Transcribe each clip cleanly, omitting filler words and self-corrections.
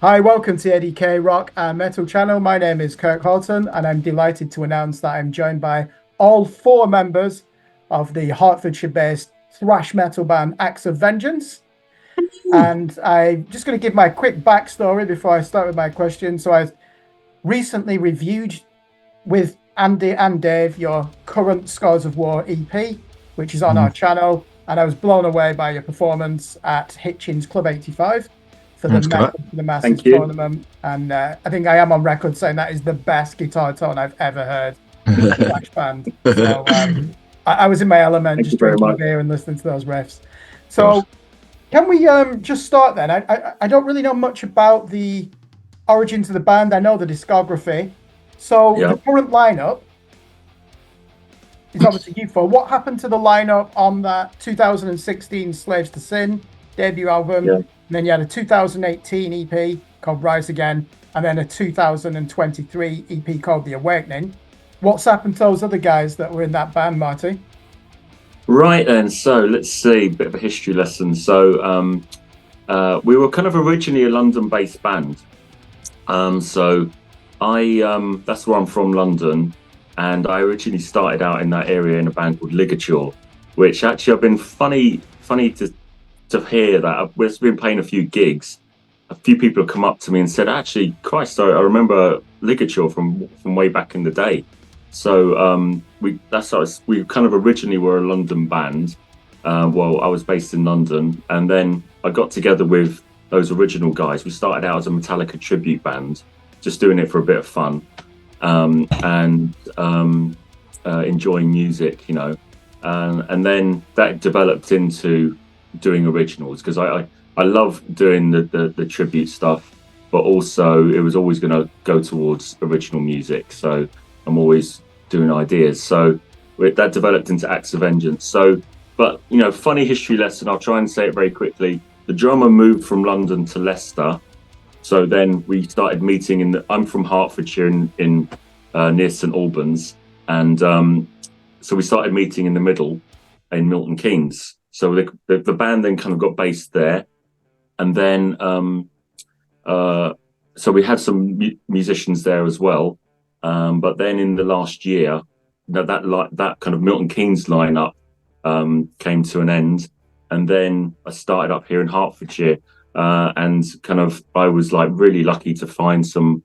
Hi, welcome to A.D.K Rock and Metal channel. My name is Kirk Horton, and I'm delighted to announce that I'm joined by all four members of the Hertfordshire-based thrash metal band Acts of Vengeance. And I'm just going to give my quick backstory before I start with my question. So I recently reviewed with Andy and Dave your current Scores of War EP, which is on our channel, and I was blown away by your performance at Hitchin's Club 85 for the That's great. Metal for the Masses Thank you. tournament. And I think I am on record saying that is the best guitar tone I've ever heard in a thrash band. So I was in my element, Thank just you very drinking much. beer and listening to those riffs. So can we just start then? I don't really know much about the origins of the band. I know the discography. So Yeah. the current lineup is obviously you four. What happened to the lineup on that 2016 Slaves to Sin debut album? Yeah. And then you had a 2018 EP called Rise Again, and then a 2023 EP called The Awakening. What's happened to those other guys that were in that band, Marty? Right then, so let's see, bit of a history lesson. So we were kind of originally a London-based band. So that's where I'm from, London, and I originally started out in that area in a band called Ligature, which actually I've been funny to hear that we've been playing a few gigs. A few people have come up to me and said, "Actually, Christ, I remember Ligature from way back in the day." So we kind of originally were a London band. Well, I was based in London, and then I got together with those original guys. We started out as a Metallica tribute band, just doing it for a bit of fun, and enjoying music, and then that developed into doing originals, because I love doing the tribute stuff, but also it was always going to go towards original music. So I'm always doing ideas. So that developed into Acts of Vengeance. So, but funny history lesson. I'll try and say it very quickly. The drummer moved from London to Leicester. So then we started meeting I'm from Hertfordshire in near St Albans, and so we started meeting in the middle in Milton Keynes. So the band then kind of got based there, and then so we had some musicians there as well. But then in the last year, that kind of Milton Keynes lineup came to an end, and then I started up here in Hertfordshire, and kind of I was like really lucky to find some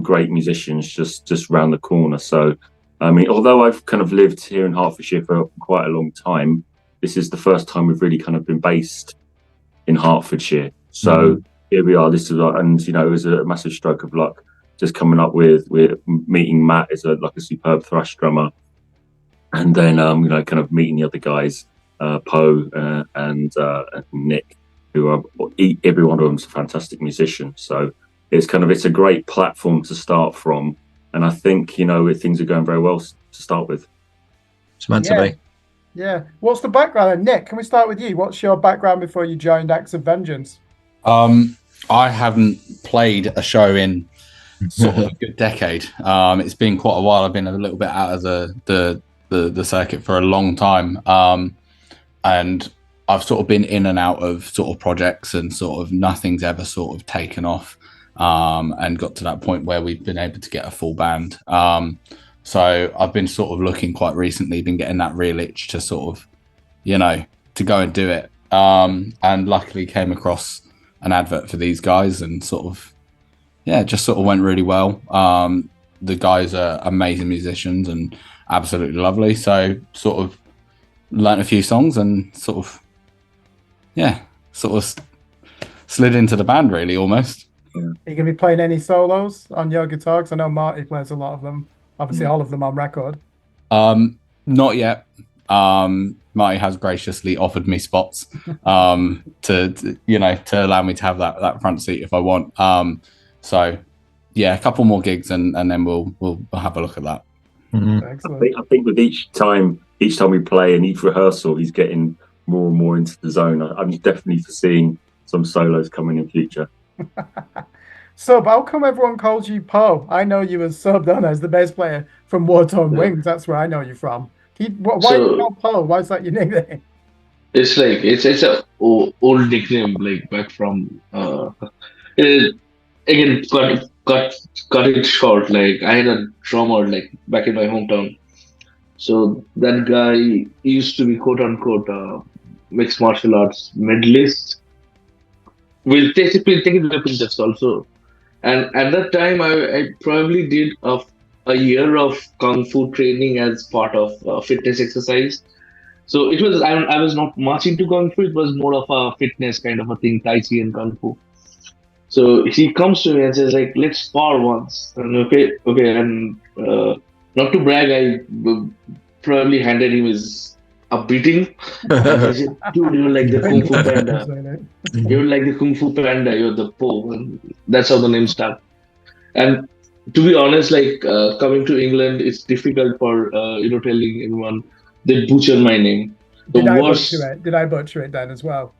great musicians just round the corner. So I mean, although I've kind of lived here in Hertfordshire for quite a long time, this is the first time we've really kind of been based in Hertfordshire. So here we are. This is and it was a massive stroke of luck just coming up with meeting Matt as a superb thrash drummer, and then kind of meeting the other guys, Poe and Nick, who are every one of them's a fantastic musician. So it's a great platform to start from, and I think things are going very well to start with. It's meant to be. Yeah. What's the background? Nick, can we start with you? What's your background before you joined Acts of Vengeance? I haven't played a show in sort of a good decade. It's been quite a while. I've been a little bit out of the circuit for a long time, and I've sort of been in and out of sort of projects, and sort of nothing's ever sort of taken off, and got to that point where we've been able to get a full band. So I've been sort of looking quite recently, been getting that real itch to sort of, to go and do it. And luckily came across an advert for these guys, and sort of, just sort of went really well. The guys are amazing musicians and absolutely lovely. So sort of learnt a few songs and sort of slid into the band really, almost. Are you going to be playing any solos on your guitar? Because I know Marty plays a lot of them. Obviously, all of them on record. Not yet. Marty has graciously offered me spots to allow me to have that front seat if I want. So yeah, a couple more gigs and then we'll have a look at that. Excellent. I think with each time we play and each rehearsal, he's getting more and more into the zone. I'm definitely foreseeing some solos coming in future. Sub, how come everyone calls you Poe? I know you as Sub, don't I, as the bass player from War Torn Wings. That's where I know you from. Why are you called Poe? Why is that your nickname? It's like it's a old nickname, like back from again got it short. Like I had a drummer like back in my hometown. So that guy used to be quote unquote mixed martial arts medalist. We'll take it with a pinch of salt also. And at that time, I probably did a year of kung fu training as part of fitness exercise. So it was I was not much into kung fu. It was more of a fitness kind of a thing, tai chi and kung fu. So he comes to me and says like, "Let's spar once." And okay, and not to brag, I probably handed him his a beating. And he said, "Dude, you're like the kung fu panda. You're like the kung fu panda. You're the po." And that's how the name stuck. And to be honest, like coming to England, it's difficult for telling everyone they butcher my name. The Did I worst. butcher it? Did I butcher it then as well?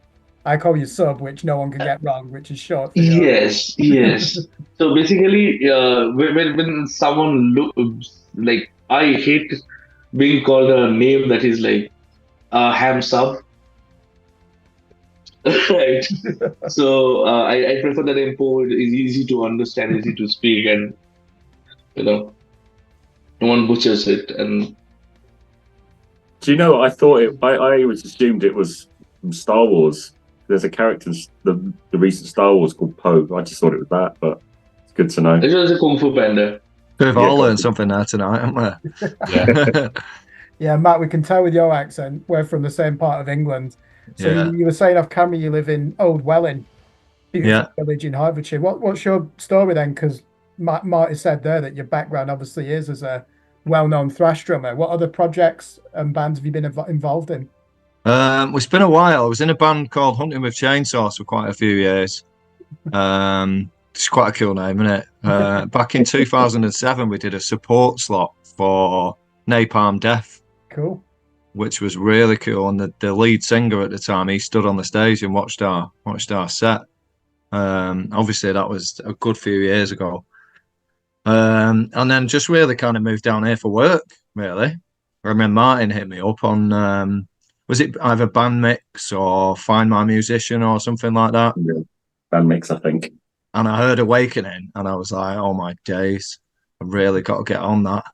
I call you Sub, which no one can get wrong, which is short for you. Yes. So basically, when someone like I hate being called a name that is like ham sub, right? So I prefer the name Po. It is easy to understand, easy to speak, and no one butchers it. And Do you know? I thought I always assumed it was from Star Wars. There's a character in the recent Star Wars called Poe. I just thought it was that, but it's good to know. it was a kung fu panda. We've all learned something there tonight, haven't we? Yeah. Yeah, Matt, we can tell with your accent, we're from the same part of England. So Yeah. you were saying off camera you live in Old Welling, beautiful village in Hertfordshire. What's your story then? Because Marty said there that your background obviously is as a well-known thrash drummer. What other projects and bands have you been involved in? It's been a while. I was in a band called Hunting with Chainsaws for quite a few years. It's quite a cool name, isn't it? Back in 2007, we did a support slot for Napalm Death. Cool. Which was really cool. And the lead singer at the time, he stood on the stage and watched our set. Obviously, that was a good few years ago. And then just really kind of moved down here for work, really. I remember Martin hit me up on, was it either Band Mix or Find My Musician or something like that? Yeah, Band Mix, I think. And I heard Awakening and I was like, oh my days, I've really got to get on that.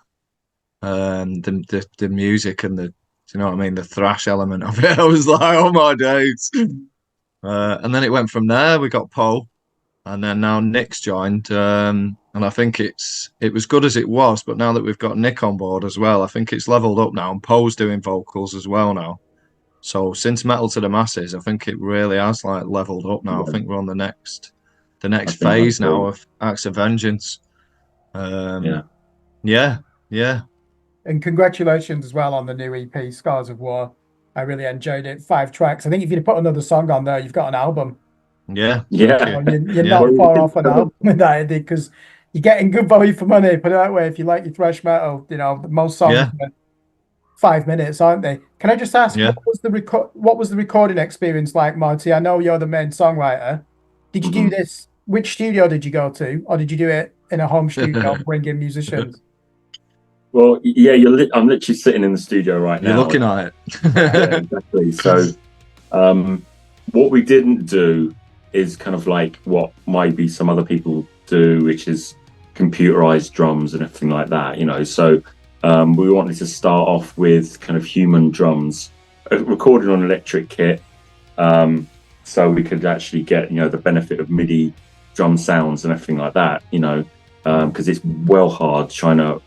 The music and the thrash element of it. I was like, oh my days. And then it went from there. We got Poe, and then now Nick's joined. And I think it was good as it was, but now that we've got Nick on board as well, I think it's leveled up now. And Poe's doing vocals as well now. So since Metal to the Masses, I think it really has like leveled up now. I think we're on the next phase now of Acts of Vengeance. Yeah. And congratulations as well on the new EP, Scars of War. I really enjoyed it. 5 tracks. I think if you'd put another song on there, you've got an album. Yeah. You're not far off an album with that, because you're getting good value for money. Put it that way. If you like your thrash metal, most songs are 5 minutes, aren't they? Can I just ask, what was the recording experience like, Marty? I know you're the main songwriter. Did you do this? Which studio did you go to, or did you do it in a home studio, bring in musicians? Well, yeah, I'm literally sitting in the studio right now. You're looking at it. Yeah, exactly. So, what we didn't do is kind of like what maybe some other people do, which is computerized drums and everything like that. So we wanted to start off with kind of human drums, recorded on electric kit, so we could actually get the benefit of MIDI drum sounds and everything like that. Because it's well hard trying to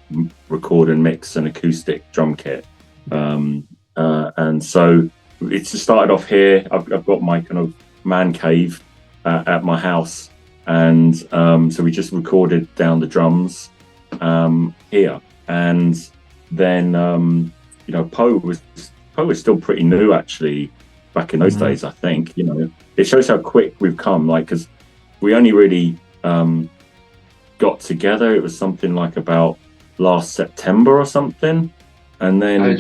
record and mix an acoustic drum kit. And so it's just started off here. I've got my kind of man cave at my house. And so we just recorded down the drums here. And then, Poe was still pretty new, actually, back in those days, I think. It shows how quick we've come, because we only really... got together. It was something like about last September or something, and then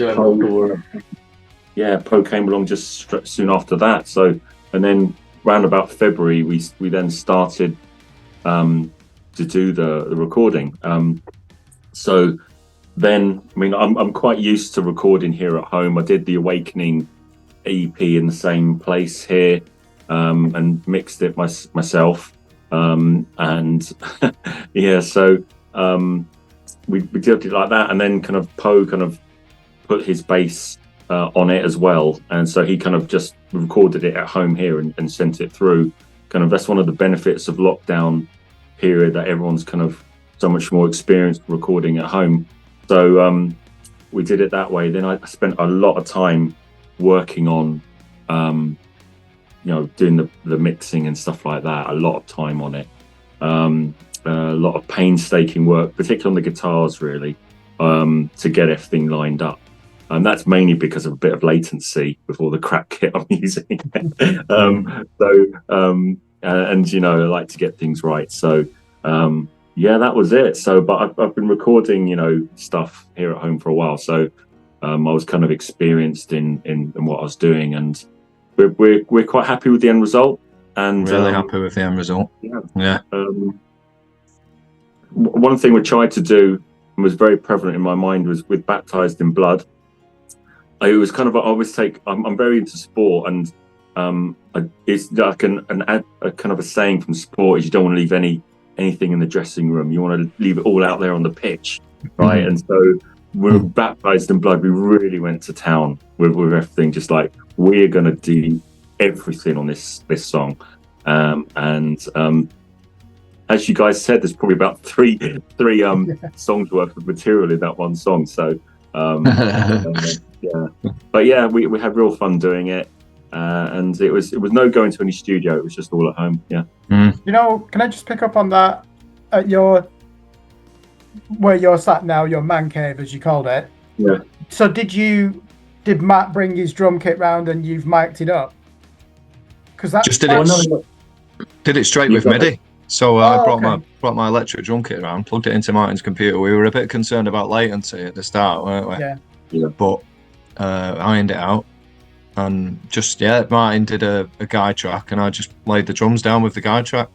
Poe came along just soon after that. So, and then round about February, we then started to do the recording. So then, I'm quite used to recording here at home. I did the Awakening EP in the same place here, and mixed it myself. And yeah, so we did it like that, and then kind of Poe kind of put his bass on it as well, and so he kind of just recorded it at home here and sent it through. Kind of that's one of the benefits of lockdown period, that everyone's kind of so much more experienced recording at home. So we did it that way. Then I spent a lot of time working on doing the mixing and stuff like that. A lot of time on it, a lot of painstaking work, particularly on the guitars, really, to get everything lined up. And that's mainly because of a bit of latency with all the crap kit I'm using. I like to get things right. So that was it. So, but I've been recording, stuff here at home for a while. So I was kind of experienced in what I was doing, and we're quite happy with the end result. And really happy with the end result. Yeah. One thing we tried to do and was very prevalent in my mind was with Baptized in Blood. It was kind of, I always take, I'm very into sport, and it's like a kind of a saying from sport is you don't want to leave anything in the dressing room. You want to leave it all out there on the pitch, right? And so with Baptized in Blood, we really went to town with everything, just like, we're going to do everything on this song. As you guys said, there's probably about three songs worth of material in that one song. So but yeah, we had real fun doing it, and it was no going to any studio. It was just all at home. Yeah. Can I just pick up on that at where you're sat now, your man cave, as you called it? Yeah. So did Matt bring his drum kit round and you've mic'd it up? Because that just did it straight with MIDI. So I brought my electric drum kit around, plugged it into Martin's computer. We were a bit concerned about latency at the start, weren't we? Yeah. But ironed it out, and Martin did a guide track, and I just laid the drums down with the guide track.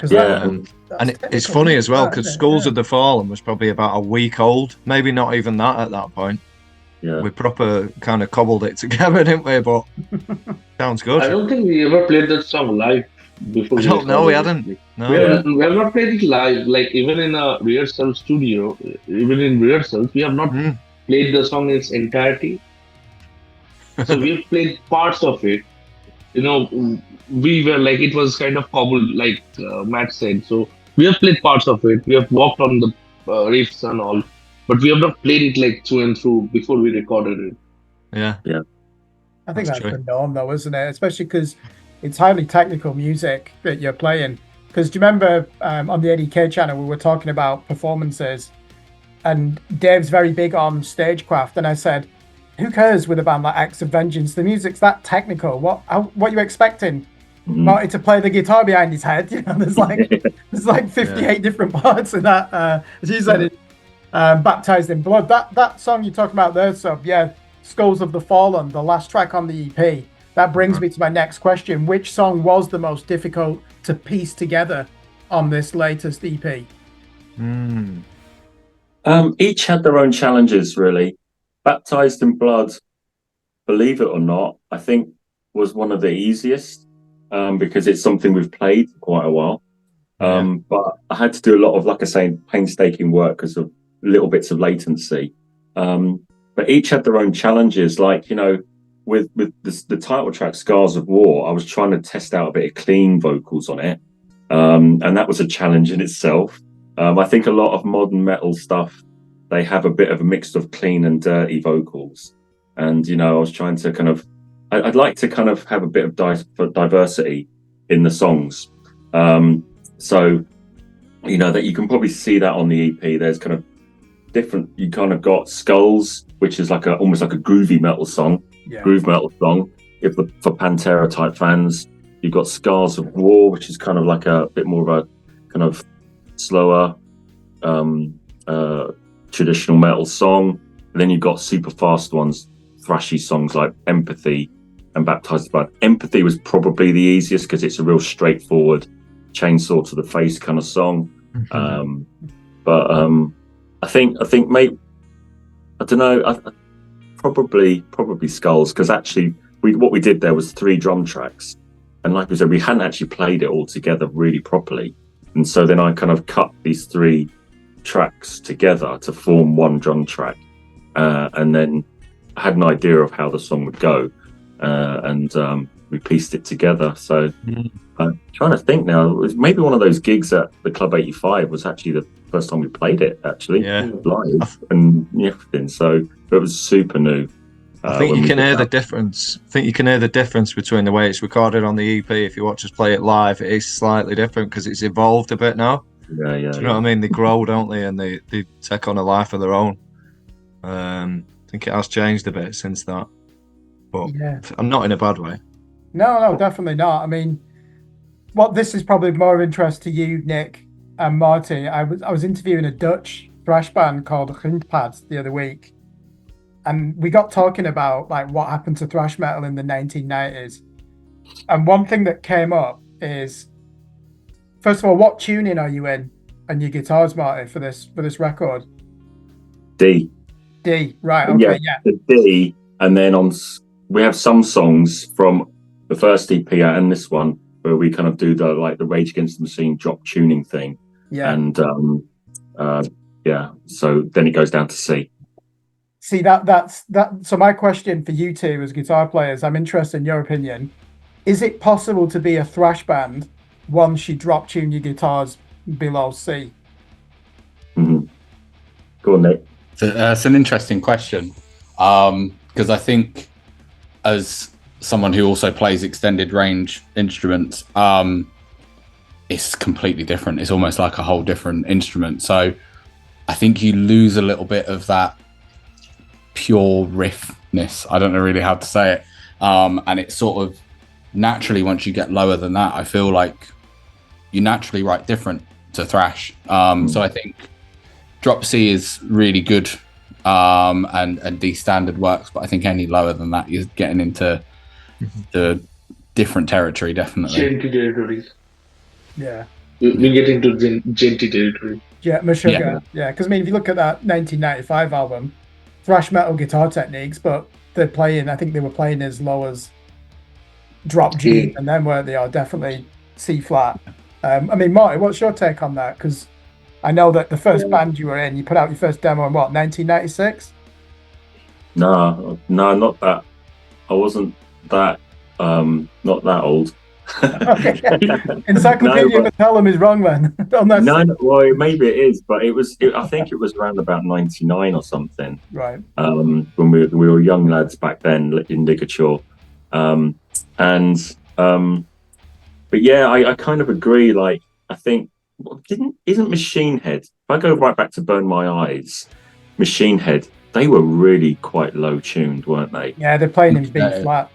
And it's funny as well, because Skulls of the Fallen was probably about a week old, maybe not even that at that point. Yeah, we proper kind of cobbled it together, didn't we? But sounds good. I don't think we ever played that song live before. I don't know. We hadn't. No, we have not played it live. Like even in a rehearsal studio, even in rehearsals, we have not played the song in its entirety. So we have played parts of it. We were like, it was kind of cobbled, like Matt said. So we have played parts of it. We have walked on the riffs and all, but we have not played it like through and through before we recorded it. Yeah. I think that's the norm, though, isn't it? Especially because it's highly technical music that you're playing. Because do you remember on the A.D.K channel, we were talking about performances, and Dave's very big on stagecraft, and I said, who cares with a band like Acts of Vengeance? The music's that technical. What are you expecting? Marty to play the guitar behind his head? There's like 58 different parts in that. As you said, Baptized in Blood. That song you're talking about there, so Skulls of the Fallen, the last track on the EP. That brings me to my next question. Which song was the most difficult to piece together on this latest EP? Each had their own challenges, really. Baptized in Blood, believe it or not, I think was one of the easiest, because it's something we've played for quite a while. But I had to do a lot of, like I say, painstaking work because of little bits of latency. But each had their own challenges. Like, with the title track, Scars of War, I was trying to test out a bit of clean vocals on it. And that was a challenge in itself. I think a lot of modern metal stuff, they have a bit of a mix of clean and dirty vocals. And, I was trying to I'd like to kind of have a bit of diversity in the songs. So, that you can probably see that on the EP. There's kind of different, you kind of got Skulls, which is almost like a groovy metal song, groove metal song. For Pantera type fans, you've got Scars of War, which is kind of like a bit more of a kind of slower, traditional metal song. And then you've got super fast ones, thrashy songs like Empathy and Baptized in Blood. Empathy was probably the easiest because it's a real straightforward chainsaw to the face kind of song. But I think mate, I don't know, probably Skulls, because actually what we did there was 3 drum tracks, And like we said, we hadn't actually played it all together really properly. And so then I kind of cut these 3 tracks together to form one drum track. And then I had an idea of how the song would go. And we pieced it together. So I'm trying to think now, it was maybe one of those gigs at the Club 85 was actually the first time we played it, actually, live and everything. So it was super new. I think you can hear the difference. I think you can hear the difference between the way it's recorded on the EP. If you watch us play it live, it is slightly different because it's evolved a bit now. Yeah. Do you know what I mean? They grow, don't they? And they take on a life of their own. I think it has changed a bit since that. But I'm not in a bad way. No, definitely not. I mean, this is probably more of interest to you, Nick and Marty. I was interviewing a Dutch thrash band called Grindpad the other week. And we got talking about like what happened to thrash metal in the 1990s. And one thing that came up is, first of all, what tuning are you in on your guitars, Marty, for this record? D, right? Okay, yeah. The D, and then we have some songs from the first EP and this one where we kind of do the Rage Against the Machine drop tuning thing. Yeah. And so then it goes down to C. See, that's that. So my question for you two as guitar players, I'm interested in your opinion. Is it possible to be a thrash band once you drop tune your guitars below C? Mm-hmm. Go on, Nick. It's an interesting question because I think as someone who also plays extended range instruments, it's completely different. It's almost like a whole different instrument. So I think you lose a little bit of that pure riffness. I don't know really how to say it. And it's sort of naturally, once you get lower than that, I feel like you naturally write different to thrash. So I think drop C is really good, and D standard works, but I think any lower than that, you're getting into the different territory, definitely. Genty territories. Yeah. We get into genty territory. Yeah, Meshuggah. Yeah, because I mean, if you look at that 1995 album, thrash metal guitar techniques, but I think they were playing as low as drop G, and then where they are definitely C flat. I mean, Marty, what's your take on that? Because I know that the first band you were in, you put out your first demo in 1996? No, not that. I wasn't that, not that old. Okay. Encyclopedia Metallum is wrong then. Well, maybe it is, but I think it was around about 99 or something. Right. When we were young lads back then in Ligature. But yeah, I kind of agree. Like, I think, isn't Machine Head, if I go right back to Burn My Eyes, Machine Head, they were really quite low tuned, weren't they? Yeah, they're playing in B flat.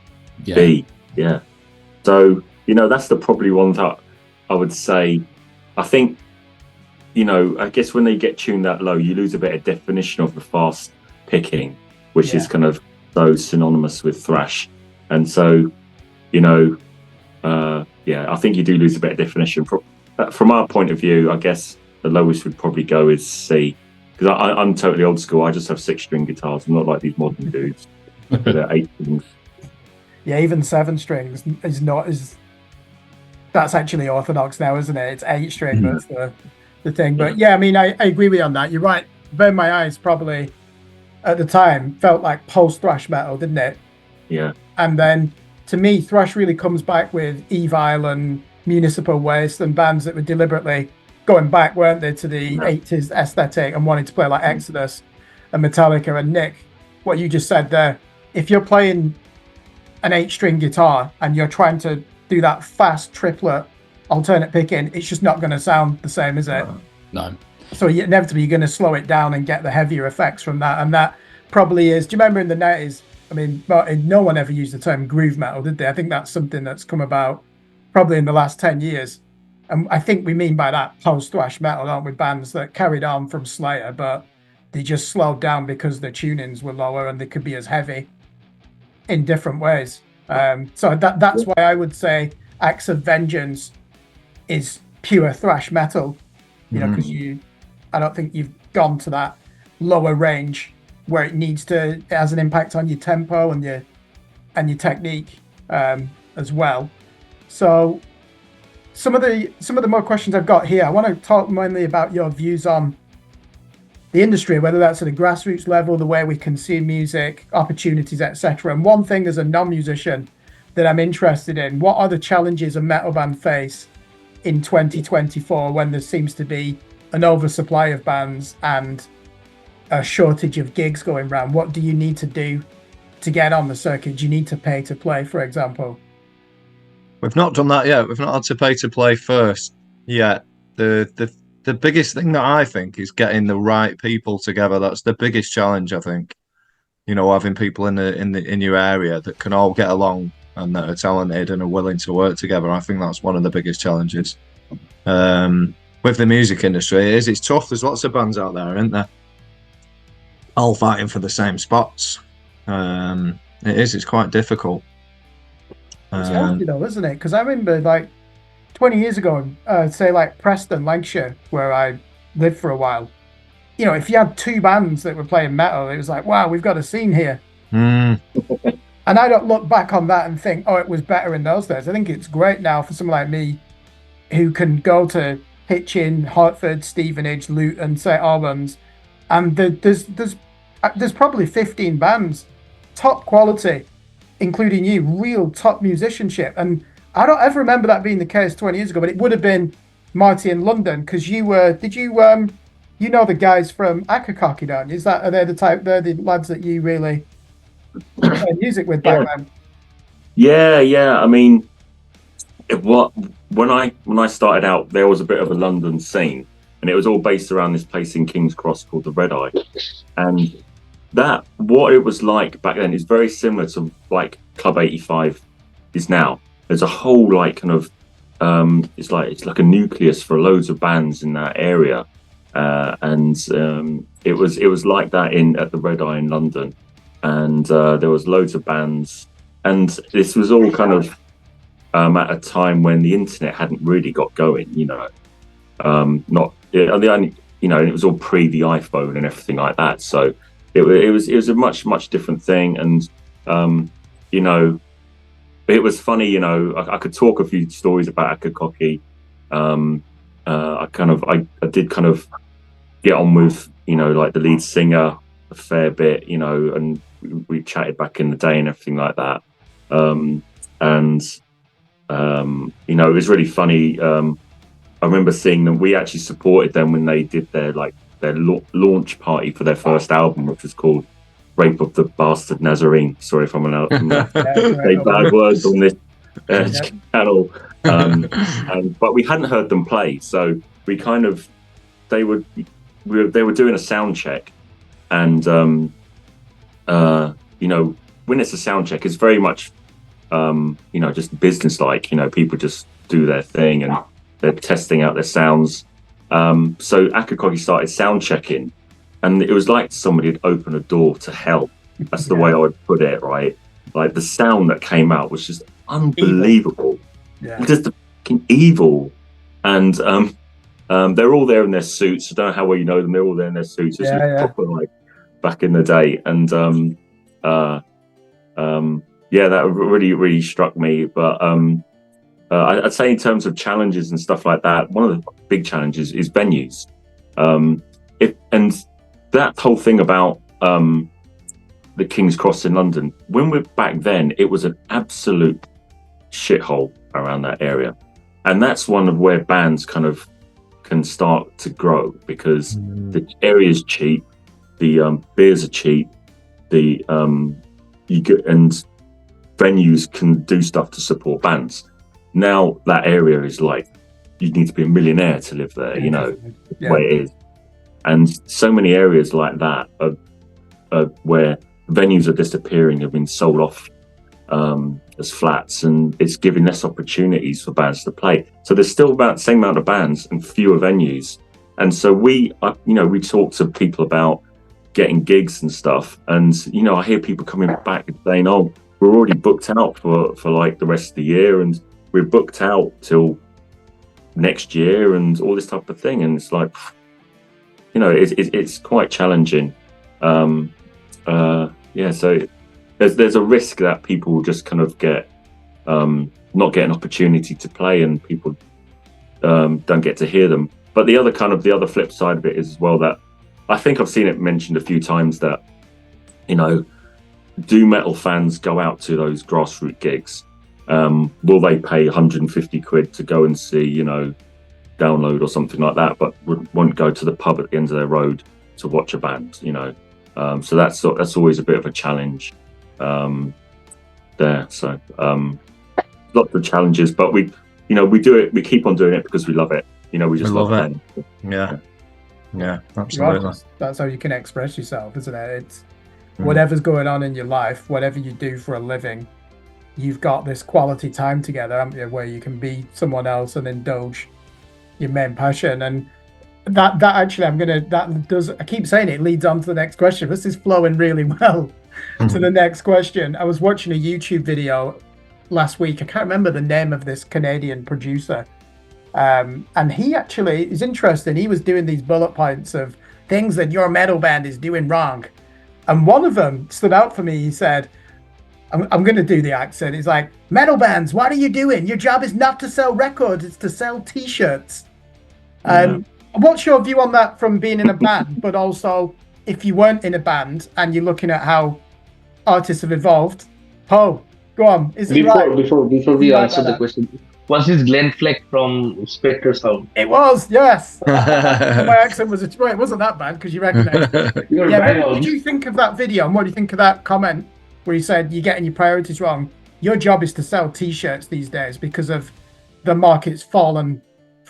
Yeah. B, yeah. So, that's probably one that I would say, I think, I guess when they get tuned that low, you lose a bit of definition of the fast picking, which is kind of so synonymous with thrash. And so, I think you do lose a bit of definition. From our point of view, I guess the lowest would probably go is C. Because I'm totally old school. I just have 6-string guitars. I'm not like these modern dudes. They're 8 strings. Yeah, even 7 strings that's actually orthodox now, isn't it? It's 8 string. That's the thing. But yeah, I mean, I agree with you on that. You're right. Burn My Eyes probably at the time felt like post thrash metal, didn't it? Yeah. And then to me, thrash really comes back with Evil and Municipal Waste and bands that were deliberately going back, weren't they, to the 80s aesthetic and wanting to play like Exodus and Metallica. And Nick, what you just said there, if you're playing an 8-string guitar and you're trying to do that fast triplet alternate picking, it's just not going to sound the same, is it? No. So inevitably you're going to slow it down and get the heavier effects from that. And that probably is, do you remember in the 90s, I mean, no one ever used the term groove metal, did they? I think that's something that's come about probably in the last 10 years. And I think we mean by that post-thrash metal, don't we? Bands that carried on from Slayer, but they just slowed down because their tunings were lower and they could be as heavy in different ways. So that's why I would say Acts of Vengeance is pure thrash metal, because I don't think you've gone to that lower range where it has an impact on your tempo and your technique as well. So some of the more questions I've got here, I want to talk mainly about your views on the industry, whether that's at a grassroots level, the way we consume music, opportunities, etc. And one thing as a non-musician that I'm interested in, what are the challenges a metal band face in 2024 when there seems to be an oversupply of bands and a shortage of gigs going around? What do you need to do to get on the circuit? Do you need to pay to play, for example? We've not done that yet. We've not had to pay to play first yet. The biggest thing that I think is getting the right people together. That's the biggest challenge, I think. You know, having people in your area that can all get along and that are talented and are willing to work together. I think that's one of the biggest challenges. With the music industry, it's tough. There's lots of bands out there, isn't there? All fighting for the same spots. It's quite difficult. It's hard, you know, isn't it? Because I remember like 20 years ago, say like Preston, Lancashire, where I lived for a while. You know, if you had two bands that were playing metal, it was like, wow, we've got a scene here. Mm. And I don't look back on that and think, oh, it was better in those days. I think it's great now for someone like me who can go to Hitchin, Hertford, Stevenage, Luton, St Albans, and there's probably 15 bands, top quality, including you, real top musicianship. And I don't ever remember that being the case 20 years ago, but it would have been Marty in London, because you know the guys from A.D.K, don't you? They're the lads that you really play music with back then? Yeah. I mean, when I started out, there was a bit of a London scene, and it was all based around this place in King's Cross called the Red Eye, and what it was like back then is very similar to like Club 85 is now. There's a whole like kind of it's like a nucleus for loads of bands in that area, and it was like that at the Red Eye in London, and there was loads of bands, and this was all kind of at a time when the internet hadn't really got going, you know, it was all pre the iPhone and everything like that, so. It was a much different thing, and you know, it was funny. You know, I could talk a few stories about A.D.K. I did kind of get on with, you know, like the lead singer a fair bit, you know, and we chatted back in the day and everything like that. You know, it was really funny. I remember seeing them. We actually supported them when they did their launch party for their first album, which was called Rape of the Bastard Nazarene. Sorry if I'm allowed to say bad words on this channel. But we hadn't heard them play, so we kind of they were doing a sound check, and you know, when it's a sound check, it's very much you know, just business-like. You know, people just do their thing and they're testing out their sounds. So A.D.K started sound checking, and it was like somebody had opened a door to hell. That's the way I would put it, right? Like the sound that came out was just unbelievable. Just fucking evil. And they're all there in their suits. I don't know how well you know them. They're all there in their suits. It's proper like back in the day. And that really struck me. But I'd say in terms of challenges and stuff like that, one of the big challenges is venues. And that whole thing about the King's Cross in London, when we're back then, it was an absolute shithole around that area. And that's one of where bands kind of can start to grow, because the area's cheap, the beers are cheap, and venues can do stuff to support bands. Now that area is like, you need to be a millionaire to live there, you know, the way it is. And so many areas like that are where venues are disappearing, have been sold off as flats, and it's giving less opportunities for bands to play. So there's still about the same amount of bands and fewer venues. And so we talk to people about getting gigs and stuff. And, you know, I hear people coming back and saying, oh, we're already booked out for like the rest of the year, and we're booked out till next year and all this type of thing. And it's like, you know, it's quite challenging. So there's a risk that people will just kind of get not get an opportunity to play, and people don't get to hear them. But the other flip side of it is as well that I think I've seen it mentioned a few times that, you know, do metal fans go out to those grassroots gigs? Will they pay 150 quid to go and see, you know, Download or something like that, but won't go to the pub at the end of their road to watch a band, you know? So that's always a bit of a challenge there. So lots of challenges, but we do it. We keep on doing it because we love it. You know, we just love it. Yeah, absolutely. That's how you can express yourself, isn't it? It's whatever's going on in your life, whatever you do for a living, you've got this quality time together, haven't you, where you can be someone else and indulge your main passion. And that actually, I keep saying it leads on to the next question. This is flowing really well to the next question. I was watching a YouTube video last week. I can't remember the name of this Canadian producer. And he actually is interesting. He was doing these bullet points of things that your metal band is doing wrong. And one of them stood out for me. He said, I'm going to do the accent. He's like, metal bands, what are you doing? Your job is not to sell records, it's to sell T-shirts. What's your view on that from being in a band, but also if you weren't in a band and you're looking at how artists have evolved? Go on. Is he right? Before we answer the question, was this Glenn Fleck from Spectre Sound? It was, yes. My accent was it wasn't that bad because you recognise it. What did you think of that video, and what do you think of that comment where he said you're getting your priorities wrong? Your job is to sell T-shirts these days because of the market's fallen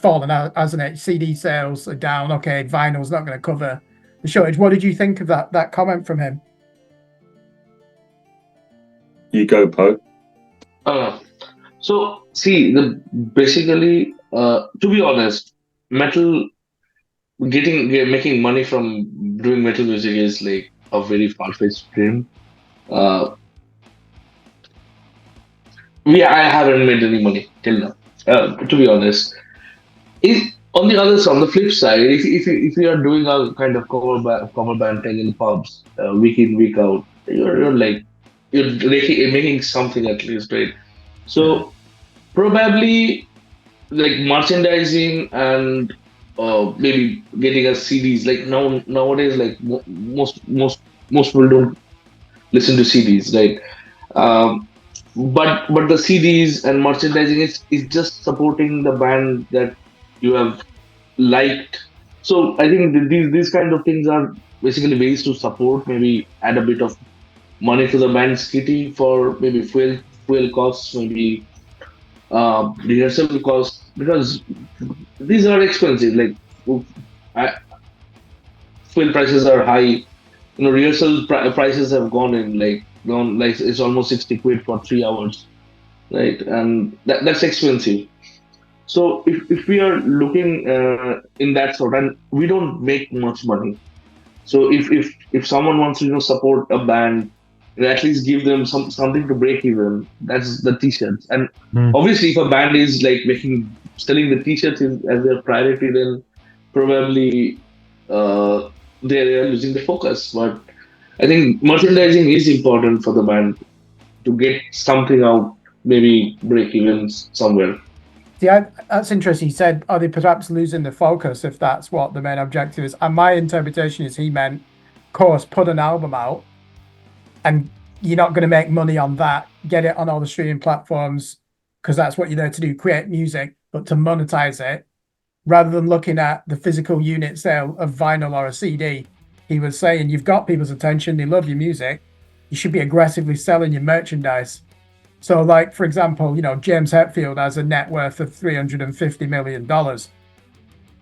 out, hasn't it? CD sales are down. Okay, vinyl's not going to cover the shortage. What did you think of that comment from him? You go, Poe. So see, basically, to be honest, metal making money from doing metal music is like a very far-fetched dream. I haven't made any money till now. To be honest, on the flip side, if you are doing a kind of cover band thing in pubs, week in week out, you're making something at least, right? So probably like merchandising and maybe getting a CDs. Like nowadays, like most people don't listen to CDs, right? But the CDs and merchandising is just supporting the band that you have liked. So I think these kind of things are basically ways to support, maybe add a bit of money to the band's kitty for maybe fuel costs, maybe rehearsal costs, because these are expensive. Like fuel prices are high. You know, rehearsal prices have gone it's almost 60 quid for 3 hours, right? And that's expensive. So if we are looking in that sort, and we don't make much money, so if someone wants to support a band, at least give them something to break even. That's the T-shirts. And obviously, if a band is like selling the T-shirts as their priority, then probably they're losing the focus. But I think merchandising is important for the band to get something out, maybe break even somewhere. Yeah, that's interesting. He said, are they perhaps losing the focus if that's what the main objective is? And my interpretation is he meant, of course, put an album out and you're not going to make money on that, get it on all the streaming platforms because that's what you're there to do, create music, but to monetize it rather than looking at the physical unit sale of vinyl or a CD. He was saying, you've got people's attention, they love your music, you should be aggressively selling your merchandise. So, like, for example, James Hetfield has a net worth of $350 million,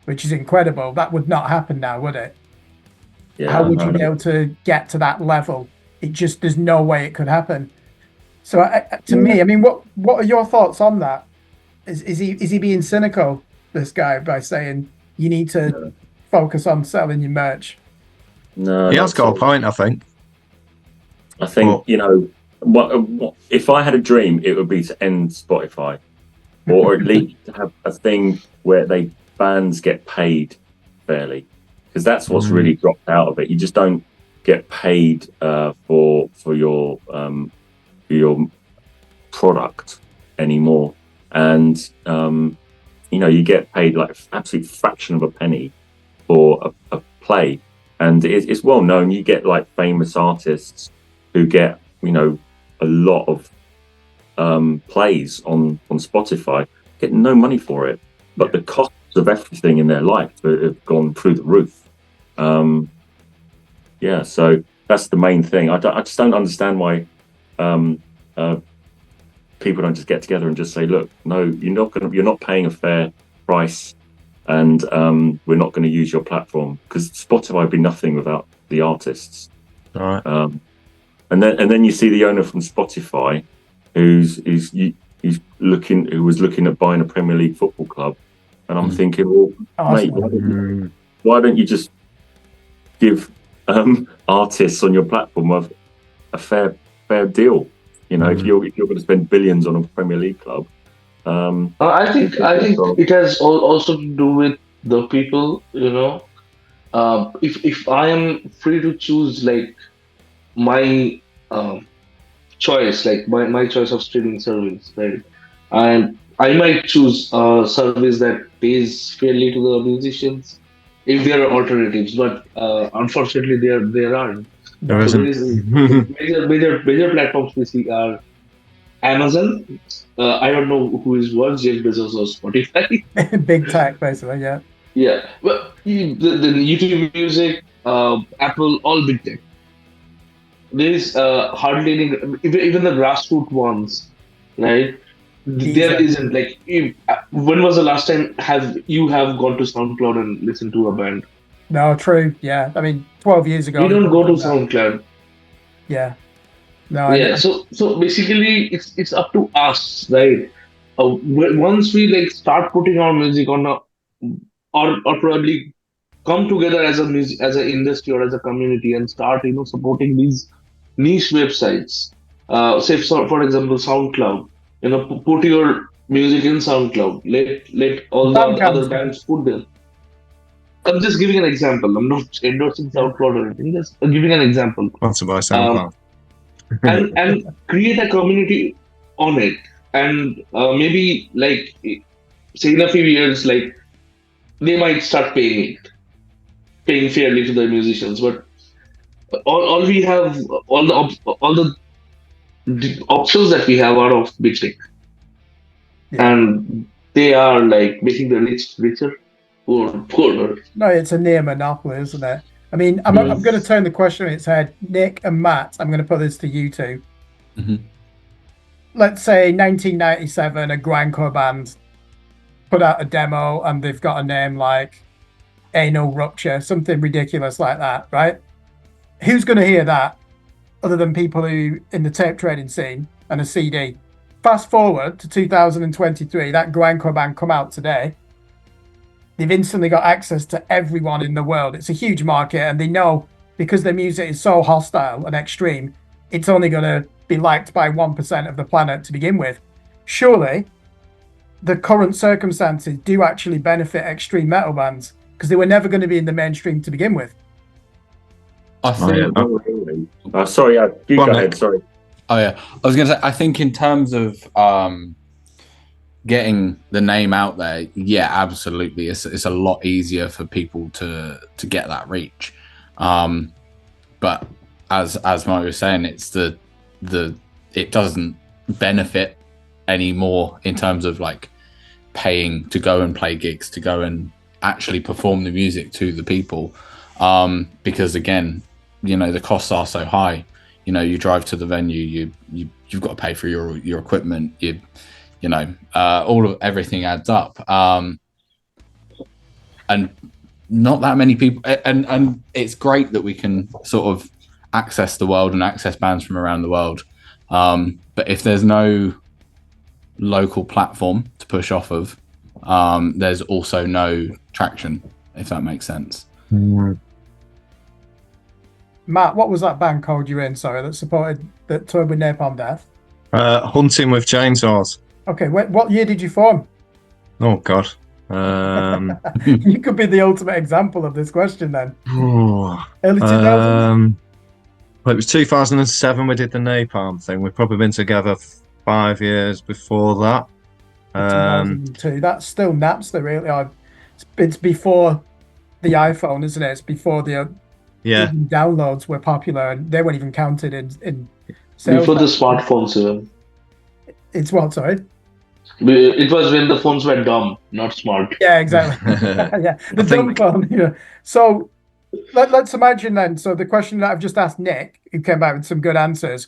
which is incredible. That would not happen now, would it? Yeah, how would you be able to get to that level? There's no way it could happen. So, to me, I mean, what are your thoughts on that? Is he being cynical, this guy, by saying you need to focus on selling your merch? No, he has got a point, I think. I think, what if I had a dream, it would be to end Spotify, or at least to have a thing where bands get paid fairly, because that's what's really dropped out of it. You just don't get paid for your product anymore, and you get paid like absolute fraction of a penny for a play, and it's well known. You get like famous artists who get a lot of plays on Spotify, get no money for it, but the costs of everything in their life have gone through the roof. So that's the main thing. I just don't understand why people don't just get together and just say, look, no, you're not paying a fair price, and we're not going to use your platform, because Spotify would be nothing without the artists. All right. And then you see the owner from Spotify, who was looking at buying a Premier League football club, and I'm thinking, well, mate, why don't you just give artists on your platform a fair deal? If you're going to spend billions on a Premier League club. I think it has also to do with the people. If I am free to choose, like, my choice, like my choice of streaming service, right? And I might choose a service that pays fairly to the musicians if there are alternatives, but unfortunately there aren't. There So isn't. major platforms we see are Amazon. I don't know who is worse, Jeff Bezos or Spotify. Big tech, basically, yeah. Yeah, but the YouTube Music, Apple, all big tech. There is hardly any, even the grassroots ones, right? There isn't, like, when was the last time you have gone to SoundCloud and listened to a band? No, true. Yeah, I mean, 12 years ago. We don't go to SoundCloud. Yeah. No. Yeah. So basically, it's up to us, right? Once we like start putting our music on or probably come together as an industry or as a community and start supporting these niche websites. Say for example, SoundCloud. Put your music in SoundCloud. Let all the other bands put them. I'm just giving an example. I'm not endorsing SoundCloud or anything. Just giving an example. Sponsored by SoundCloud. and create a community on it, and maybe, like, say in a few years, like, they might start paying fairly to the musicians. But all we have, all the options that we have are of big tech, and they are like making the rich richer, poorer. No, it's a near monopoly, isn't it? I mean, I'm going to turn the question on its head. Nick and Matt, I'm going to put this to you two. Mm-hmm. Let's say 1997, a grindcore band put out a demo and they've got a name like Anal Rupture, something ridiculous like that, right? Who's going to hear that other than people who in the tape trading scene and a CD? Fast forward to 2023, that grindcore band come out today. They've instantly got access to everyone in the world. It's a huge market, and they know, because their music is so hostile and extreme, it's only going to be liked by 1% of the planet to begin with. Surely, the current circumstances do actually benefit extreme metal bands, because they were never going to be in the mainstream to begin with. I think. Sorry, you go ahead. Sorry. Oh yeah, I was going to say. I think in terms of getting the name out there, yeah, absolutely, it's a lot easier for people to get that reach. But as Mike was saying, it's it doesn't benefit anymore in terms of like paying to go and play gigs, to go and actually perform the music to the people, because again, the costs are so high. You drive to the venue, you've got to pay for your equipment, everything adds up, and not that many people, and it's great that we can sort of access the world and access bands from around the world, but if there's no local platform to push off of, there's also no traction, if that makes sense. Matt, what was that band called you're in, sorry, that toured with Napalm Death? Hunting with Chainsaws. Okay, what year did you form? Oh God. You could be the ultimate example of this question then. Early 2000s? Well, it was 2007 we did the Napalm thing. We've probably been together 5 years before that. 2002. That's still Napster, really. It's before the iPhone, isn't it? It's before the Yeah, even downloads were popular, and they weren't even counted in sales. Before the smartphones, even. It's what? Sorry. It was when the phones were dumb, not smart. Yeah, exactly. Yeah, the dumb phone. Yeah. So let's imagine then. So the question that I've just asked Nick, who came back with some good answers.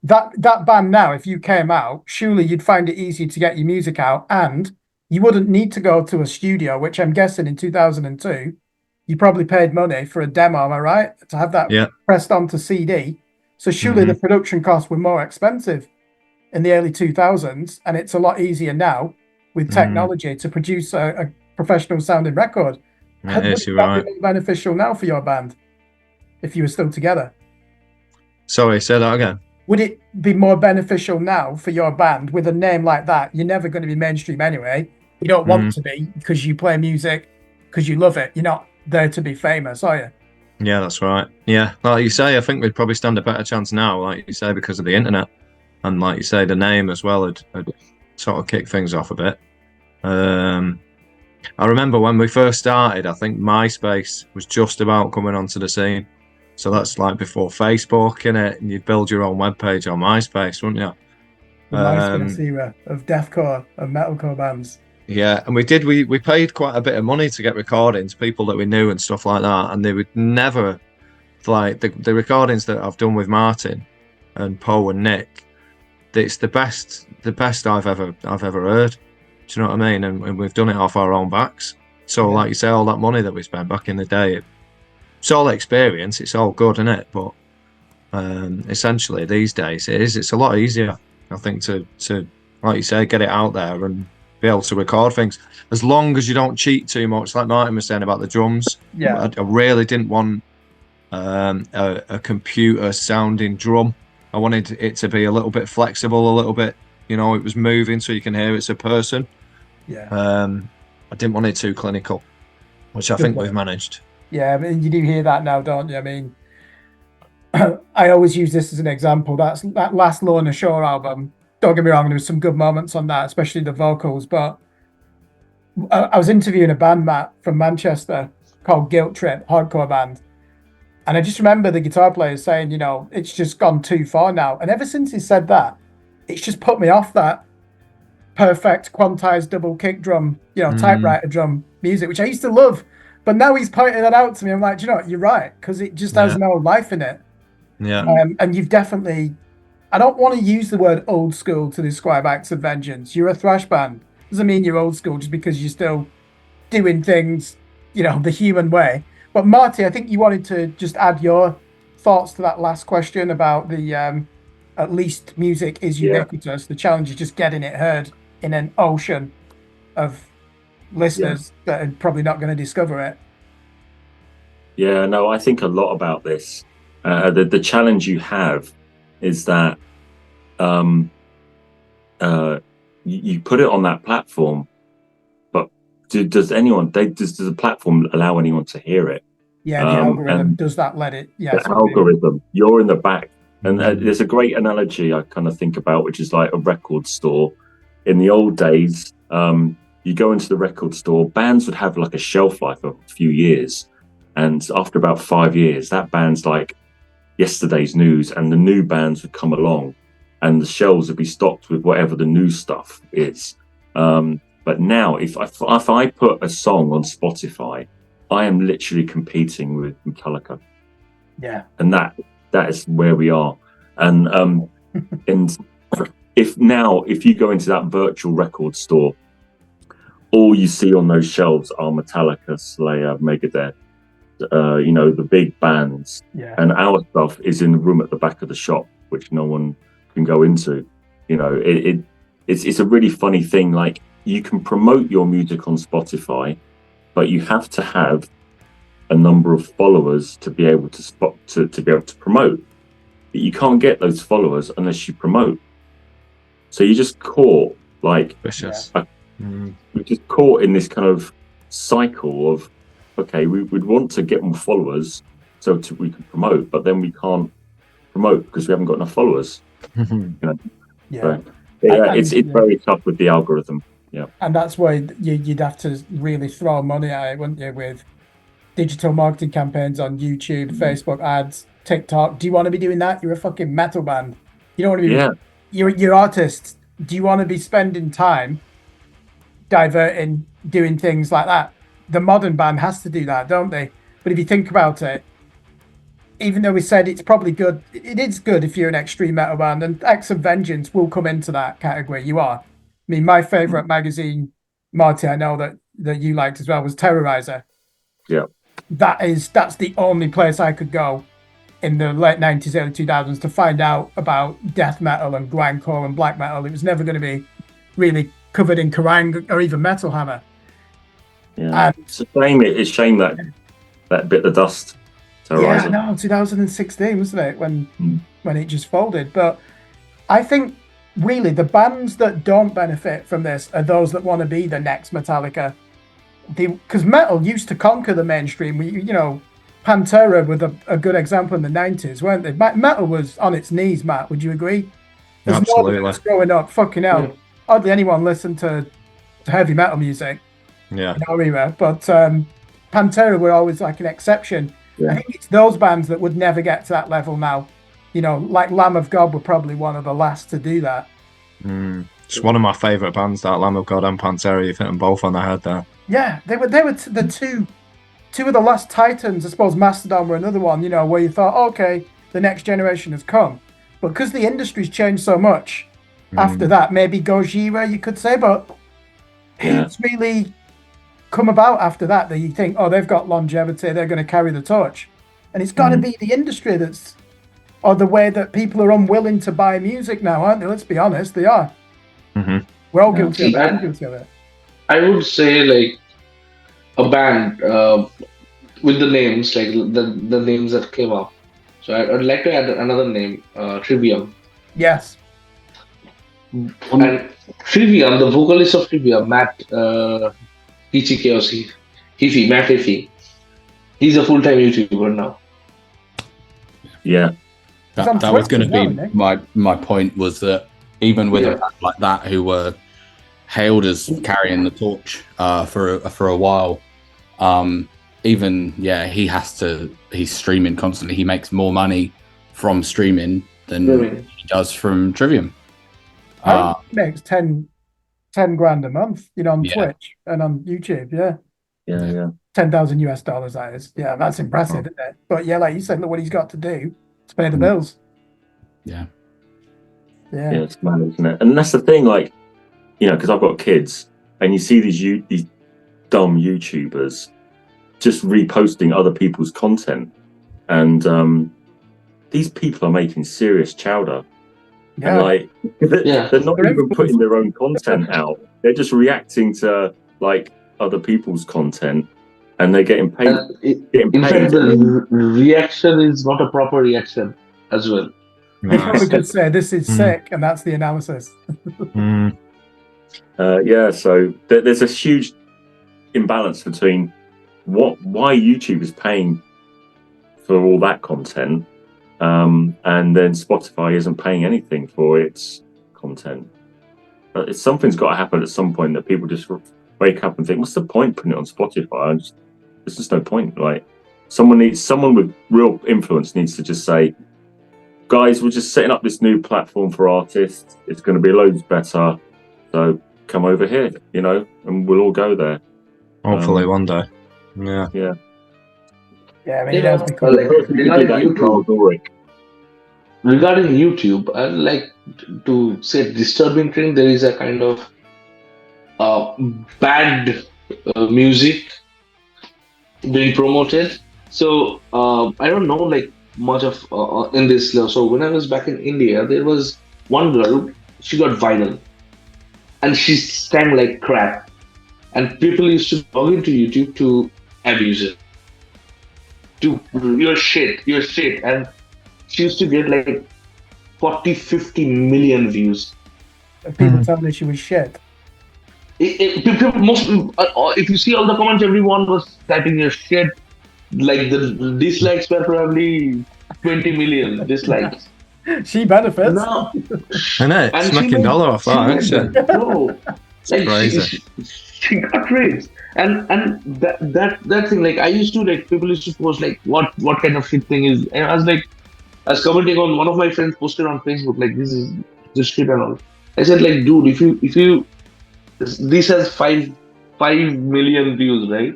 That band now, if you came out, surely you'd find it easy to get your music out, and you wouldn't need to go to a studio, which I'm guessing in 2002, you probably paid money for a demo, am I right? To have that Yeah. pressed onto CD. So surely the production costs were more expensive in the early 2000s, and it's a lot easier now with technology to produce a professional sounding record. It is, you're Would that right. be more beneficial now for your band if you were still together? Sorry, say that again. Would it be more beneficial now for your band with a name like that? You're never going to be mainstream anyway. You don't want to be because you play music because you love it. You're not there to be famous, are you? Yeah, that's right. Yeah, like you say, I think we'd probably stand a better chance now, like you say, because of the internet. And like you say, the name as well had sort of kicked things off a bit. I remember when we first started, I think MySpace was just about coming onto the scene. So that's like before Facebook, innit? And you'd build your own webpage on MySpace, wouldn't you? The MySpace era of deathcore and metalcore bands. Yeah, and we paid quite a bit of money to get recordings, people that we knew and stuff like that, and they would never, like the recordings that I've done with Martin and Poe and Nick, it's the best I've ever heard. Do you know what I mean? And we've done it off our own backs. So like you say, all that money that we spent back in the day, it's all experience, it's all good, isn't it? But essentially these days it's a lot easier, I think, to like you say, get it out there and be able to record things, as long as you don't cheat too much, like Martin was saying about the drums. I really didn't want a computer sounding drum. I wanted it to be a little bit flexible, a little bit, it was moving so you can hear it's a person. I didn't want it too clinical, which I think we've managed. Yeah, I mean, you do hear that now, don't you? I mean, I always use this as an example. That last Lorna Shore album. Don't get me wrong, there was some good moments on that, especially the vocals. But I was interviewing a band, Matt, from Manchester called Guilt Trip, hardcore band. And I just remember the guitar player saying, it's just gone too far now. And ever since he said that, it's just put me off that perfect quantized double kick drum, typewriter drum music, which I used to love. But now he's pointing that out to me. I'm like, do you know what? You're right, because it just has no life in it. Yeah. And you've definitely, I don't want to use the word old school to describe Acts of Vengeance. You're a thrash band. Doesn't mean you're old school just because you're still doing things, the human way. But Marty, I think you wanted to just add your thoughts to that last question about the, at least music is ubiquitous. The challenge is just getting it heard in an ocean of listeners that are probably not going to discover it. Yeah, no, I think a lot about this. The challenge you have is that you put it on that platform, but does the platform allow anyone to hear it? Yeah, the algorithm does that let it. Yes, the algorithm. You're in the back, and there's a great analogy I kind of think about, which is like a record store. In the old days, you go into the record store, bands would have like a shelf life of a few years, and after about 5 years, that band's like yesterday's news, and the new bands would come along, and the shelves would be stocked with whatever the new stuff is. But now, if I put a song on Spotify, I am literally competing with Metallica. Yeah, and that is where we are. And and if you go into that virtual record store, all you see on those shelves are Metallica, Slayer, Megadeth, the big bands. Yeah. And our stuff is in the room at the back of the shop, which no one can go into. It's a really funny thing. Like, you can promote your music on Spotify, but you have to have a number of followers to be able to be able to promote. But you can't get those followers unless you promote. So you're just caught, like, vicious. We're just caught in this kind of cycle of, okay, we'd want to get more followers so we can promote, but then we can't promote because we haven't got enough followers. Yeah. Yeah, it's very tough with the algorithm. Yeah, and that's why you'd have to really throw money at it, wouldn't you? With digital marketing campaigns on YouTube, Facebook ads, TikTok. Do you want to be doing that? You're a fucking metal band. You don't want to be. Yeah. You're artists. Do you want to be spending time diverting, doing things like that? The modern band has to do that, don't they? But if you think about it, even though we said it's probably good, it is good if you're an extreme metal band, and Acts of Vengeance will come into that category. You are. I mean, my favorite magazine, Marty, I know that you liked as well, was Terrorizer. Yeah. That's the only place I could go in the late 90s, early 2000s to find out about death metal and grindcore and black metal. It was never going to be really covered in Kerrang or even Metal Hammer. Yeah, it's a shame. It's a shame that bit of dust. Yeah, no, 2016 wasn't it when it just folded? But I think really the bands that don't benefit from this are those that want to be the next Metallica. Because metal used to conquer the mainstream. Pantera were a good example in the 90s, weren't they? Metal was on its knees, Matt. Would you agree? There's Absolutely. No growing up, fucking hell. Yeah. Hardly anyone listened to heavy metal music. Yeah. In our era. But Pantera were always like an exception. Yeah. I think it's those bands that would never get to that level now. Like Lamb of God were probably one of the last to do that. It's one of my favourite bands, that Lamb of God and Pantera. You hit them both on the head there. Yeah, they were the two of the last titans. I suppose Mastodon were another one, where you thought, okay, the next generation has come. But because the industry's changed so much after that, maybe Gojira, you could say, but it's really come about after that you think, oh, they've got longevity, they're going to carry the torch. And it's got to be the industry or the way that people are unwilling to buy music now, aren't they? Let's be honest, they are. Mm-hmm. We're all guilty of it. I would say, like, a band with the names, like the names that came up. So I'd like to add another name, Trivium. Yes. And Trivium, the vocalist of Trivium, Matt Heafy, Matt Heafy, he's a full-time YouTuber now. Yeah. That was going to be my point, was that even with a band like that who were hailed as carrying the torch for a while, he's streaming constantly. He makes more money from streaming than he does from Trivium. He makes 10 grand a month, on Twitch and on YouTube. Yeah. $10,000 that is. Yeah, that's impressive, isn't it? But yeah, like you said, look what he's got to do to pay the bills. Yeah, it's mad, isn't it? And that's the thing, like, because I've got kids, and you see these dumb YouTubers just reposting other people's content, and these people are making serious chowder. Yeah. And like, they're not even putting their own content out. They're just reacting to like other people's content, and they're getting paid. In fact, the reaction is not a proper reaction as well. They probably could say this is sick, and that's the analysis. So there's a huge imbalance between why YouTube is paying for all that content, and then Spotify isn't paying anything for its content. Something's got to happen at some point that people just wake up and think, what's the point putting it on Spotify? There's just no point. Like, someone with real influence needs to just say, guys, we're just setting up this new platform for artists. It's going to be loads better. So come over here, and we'll all go there. Hopefully one day. Yeah. Yeah, I mean, it has become regarding YouTube, I'd like to say disturbing thing. There is a kind of bad music being promoted. So I don't know much of in this. So when I was back in India, there was one girl. She got viral, and she sang like crap, and people used to log into YouTube to abuse it. You're shit, and she used to get like 40-50 million views. People telling her she was shit. If you see all the comments, everyone was typing your shit. Like the dislikes were probably 20 million dislikes. She benefits. No, And it's and she making made, dollar off she that, made isn't that, bro. Like crazy. she got raised, and that thing. Like I used to like people used to post like what kind of shit thing is, and I was commenting on one of my friends posted on Facebook like this is this shit and all. I said like dude, if you this has 5 million views, right?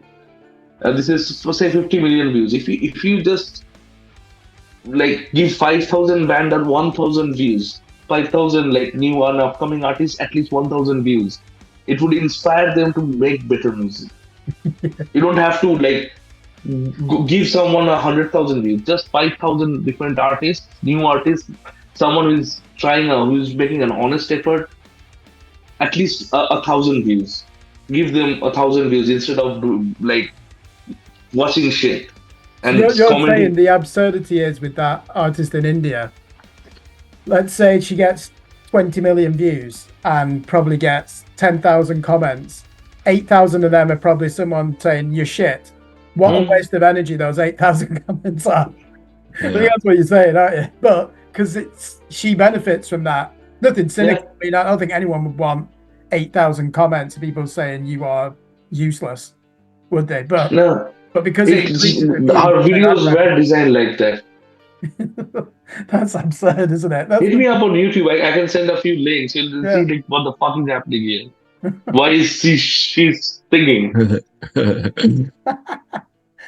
This is for say 50 million views. If you just like give 5,000 band or 1,000 views, 5,000 like new and upcoming artists at least 1,000 views, it would inspire them to make better music. You don't have to like give someone 100,000 views, just 5,000 different artists, new artists, someone who's who's making an honest effort, at least 1,000 views. Give them 1,000 views instead of like watching shit and You're saying commenting. the absurdity is with that artist in India. Let's say she gets 20 million views and probably gets 10,000 comments. 8,000 of them are probably someone saying you're shit. What a waste of energy those 8,000 comments are. I think that's what you're saying, aren't you? But because she benefits from that. Nothing cynical. Yeah. I mean, I don't think anyone would want 8,000 comments of people saying you are useless, would they? But No, because it increases the views, our then videos that's were designed like that. that's absurd, isn't it? That's Hit me up on YouTube. I can send a few links. You'll see like what the fuck is happening here. Why is she's singing?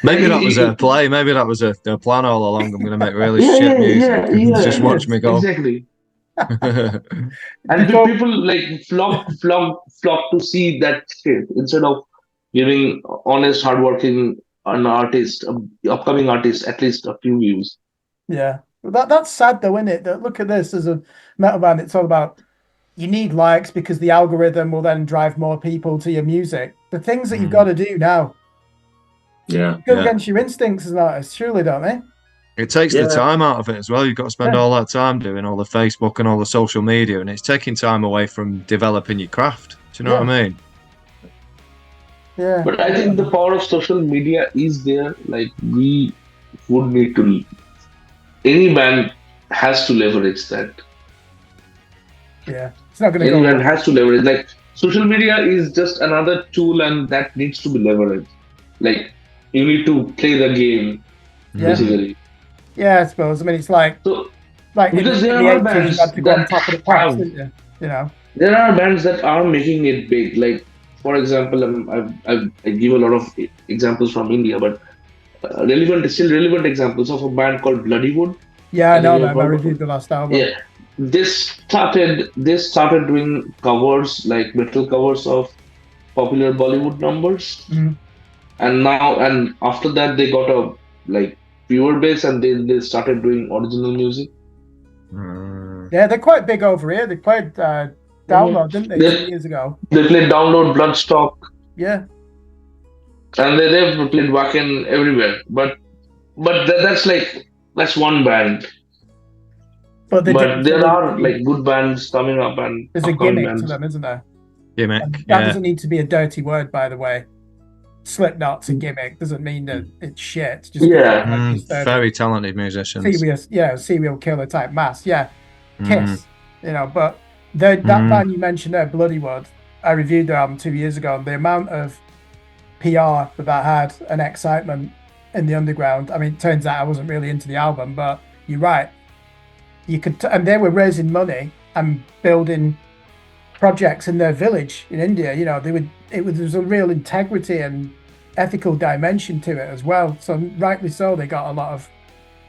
Maybe that was her play. Maybe that was her plan all along. I'm going to make really shit music. And just watch me go. Exactly. And people like flock to see that shit instead of giving honest, hardworking an artist, upcoming artist, at least a few views. Yeah, that's sad though, isn't it? That look at this as a metal band. It's all about you need likes because the algorithm will then drive more people to your music. The things that you've got to do now. Yeah. Go against your instincts as an artist, surely, don't they? It takes the time out of it as well. You've got to spend all that time doing all the Facebook and all the social media, and it's taking time away from developing your craft. Do you know what I mean? Yeah. But I think the power of social media is there. Like we would need to. Any band has to leverage that. Yeah, it's not going to Any go. band has to leverage. Like social media is just another tool, and that needs to be leveraged. Like you need to play the game, basically. Yeah, I suppose. I mean, it's like because there are bands you had to go on top of the pops, didn't you? You know, there are bands that are making it big. Like for example, I give a lot of examples from India, but relevant examples of a band called Bloodywood. Yeah, I know them. I reviewed the last album. Yeah, they started doing covers, like metal covers of popular Bollywood numbers, and after that they got a like viewer base, and they started doing original music. Yeah, they're quite big over here. They played Download, didn't they, 2 years ago? They played Download, Bloodstock. Yeah. And they've played Wacken everywhere. But that's one band. But there are like good bands coming up, and there's a gimmick to them, isn't there? Gimmick. That doesn't need to be a dirty word, by the way. Slipknot's a gimmick doesn't mean that it's shit. Just very talented musicians. Serial killer type mass. Yeah, Kiss. You know, but that band you mentioned there, Bloodywood, I reviewed their album 2 years ago, and the amount of PR that had and excitement in the underground. I mean, it turns out I wasn't really into the album, but you're right. You could, and they were raising money and building projects in their village in India. You know, there was a real integrity and ethical dimension to it as well. So rightly so, they got a lot of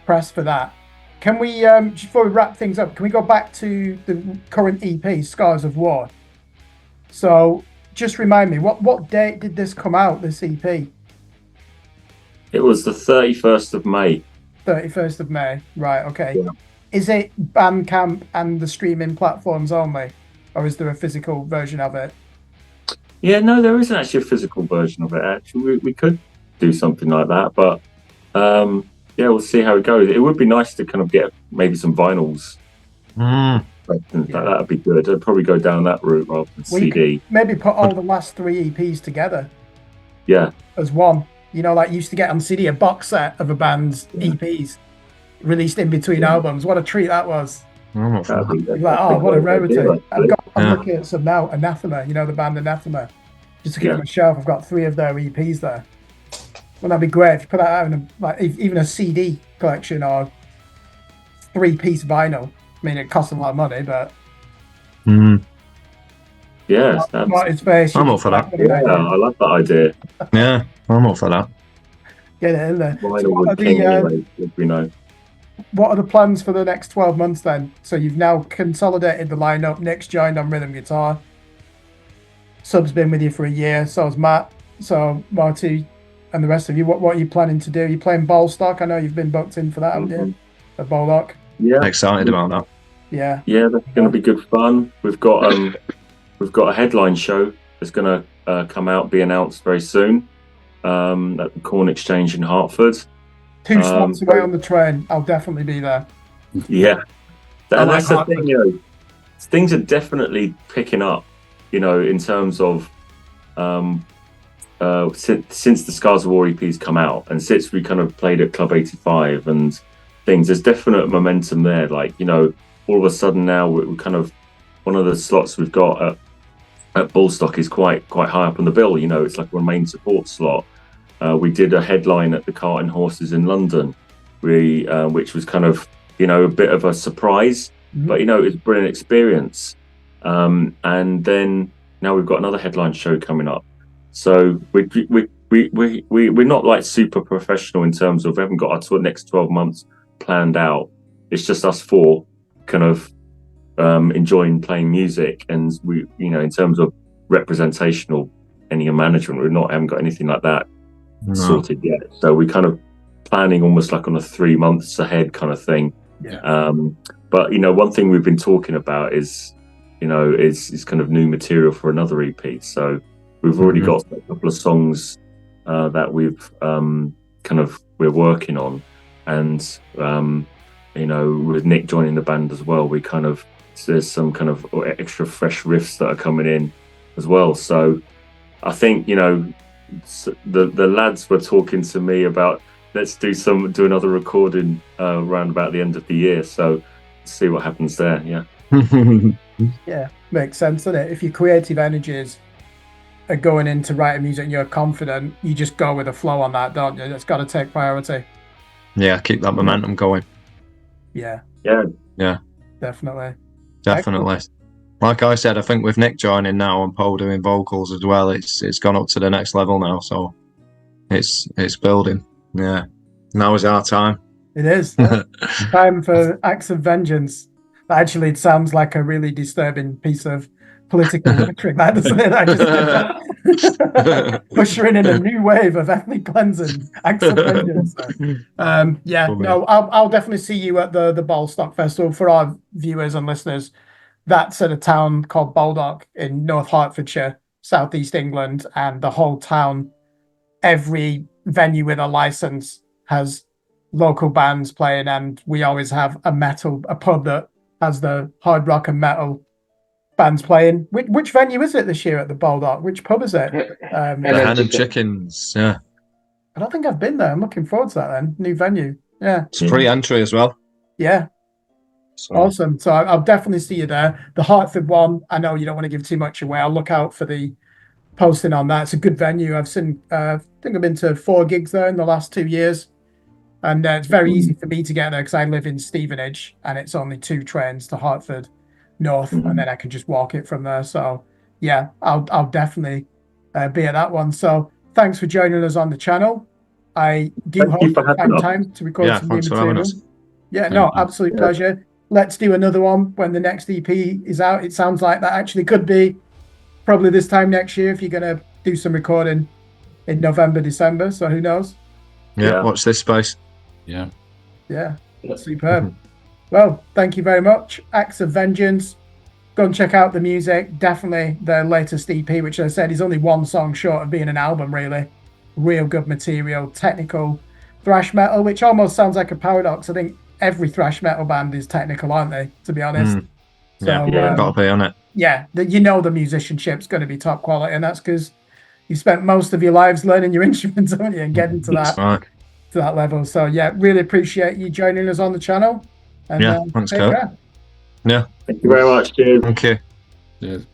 press for that. Can we, before we wrap things up, can we go back to the current EP, Scars of War? So just remind me, what date did this come out, this EP? It was the 31st of May. 31st of May, right, okay. Yeah. Is it Bandcamp and the streaming platforms only? Or is there a physical version of it? Yeah, no, there isn't actually a physical version of it. Actually, we could do something like that, but we'll see how it goes. It would be nice to kind of get maybe some vinyls. That'd be good. I'd probably go down that route rather than CD. Maybe put all the last 3 EPs together. Yeah. As one. You know, like you used to get on CD, a box set of a band's EPs released in between albums. What a treat that was. I'm up for that. You're like, oh, what a rarity. I'm Yeah. looking at some now, Anathema, you know, the band Anathema. Just looking Yeah. at my shelf, I've got 3 of their EPs there. Well, that'd be great if you put that out in even a CD collection or 3-piece vinyl. I mean, it costs a lot of money, but Yes, what is space? I'm up for that. yeah, I love that idea. Yeah, I'm up for that. Get it in there. Vinyl So was king anyway, as we know. what are the plans for the next 12 months then? So you've now consolidated the lineup. Nick's joined on rhythm guitar. Sub's been with you for a year. So's Matt. So Marty and the rest of you, what are you planning to do? Are you playing Ballstock? I know you've been booked in for that, haven't you? At Bollock. Yeah, Excited about that. Yeah. yeah, that's going to be good fun. We've got a headline show that's going to come out, be announced very soon, at the Corn Exchange in Hartford. 2 stops away on the train. I'll definitely be there. Yeah, I and like that's the Hartford. thing. You know, things are definitely picking up. You know, in terms of since the Scars of War EP's come out, and since we kind of played at Club 85 and things, there's definite momentum there. Like, you know, all of a sudden now we're kind of, one of the slots we've got at Ballstock is quite high up on the bill. You know, it's like a main support slot. We did a headline at the Cart and Horses in London, which was kind of, you know, a bit of a surprise, but you know, it was a brilliant experience. And then now we've got another headline show coming up. So we're not like super professional in terms of, we haven't got our next 12 months planned out. It's just us 4 kind of enjoying playing music, and we, you know, in terms of representational any management, haven't got anything like that sorted yet. So we're kind of planning almost like on a 3 months ahead kind of thing. Yeah. But you know, one thing we've been talking about is, you know, is kind of new material for another EP. So we've already got a couple of songs that we're working on, and you know, with Nick joining the band as well, there's some kind of extra fresh riffs that are coming in as well. So I think, you know, the lads were talking to me about, let's do another recording around about the end of the year. So see what happens there. Yeah. Yeah, makes sense, doesn't it? If your creative energies are going into writing music and you're confident, you just go with the flow on that, don't you? It's got to take priority. Yeah, keep that momentum going. Yeah. Yeah. Definitely. Like I said, I think with Nick joining now and Paul doing vocals as well, it's gone up to the next level now. So it's building. Yeah. Now is our time. It is. Time for Acts of Vengeance. Actually, it sounds like a really disturbing piece of political rhetoric, that, doesn't it? Ushering in a new wave of ethnic cleansing. Acts of Vengeance. I'll definitely see you at the Ballstock Festival. For our viewers and listeners, that's at a town called Baldock in North Hertfordshire, southeast England, and the whole town, every venue with a license has local bands playing, and we always have a pub that has the hard rock and metal bands playing. Which venue is it this year at the Baldock? Which pub is it? The Hen and Chickens. Yeah. I don't think I've been there. I'm looking forward to that then. New venue. Yeah. It's free entry as well. Yeah. So. Awesome. So I'll definitely see you there. The Hartford one, I know you don't want to give too much away. I'll look out for the posting on that. It's a good venue. I've seen, I think I've been to 4 gigs there in the last 2 years. And it's very easy for me to get there because I live in Stevenage and it's only 2 trains to Hartford North, and then I can just walk it from there. So yeah, I'll definitely be at that one. So thanks for joining us on the channel. I do hope to find time to record some new material. Yeah, no, absolute pleasure. Let's do another one when the next EP is out. It sounds like that actually could be probably this time next year if you're going to do some recording in November, December. So who knows? Yeah, watch this space. Yeah, superb. Well, thank you very much. Acts of Vengeance. Go and check out the music. Definitely their latest EP, which I said is only 1 song short of being an album, really. Real good material, technical thrash metal, which almost sounds like a paradox. I think every thrash metal band is technical, aren't they, to be honest? Got to be on it. Yeah, you know the musicianship's going to be top quality, and that's because you spent most of your lives learning your instruments, haven't you, and getting to that level. So yeah, really appreciate you joining us on the channel. And, thanks, Kirk. Yeah. Thank you very much. Cheers. Thank you. Cheers.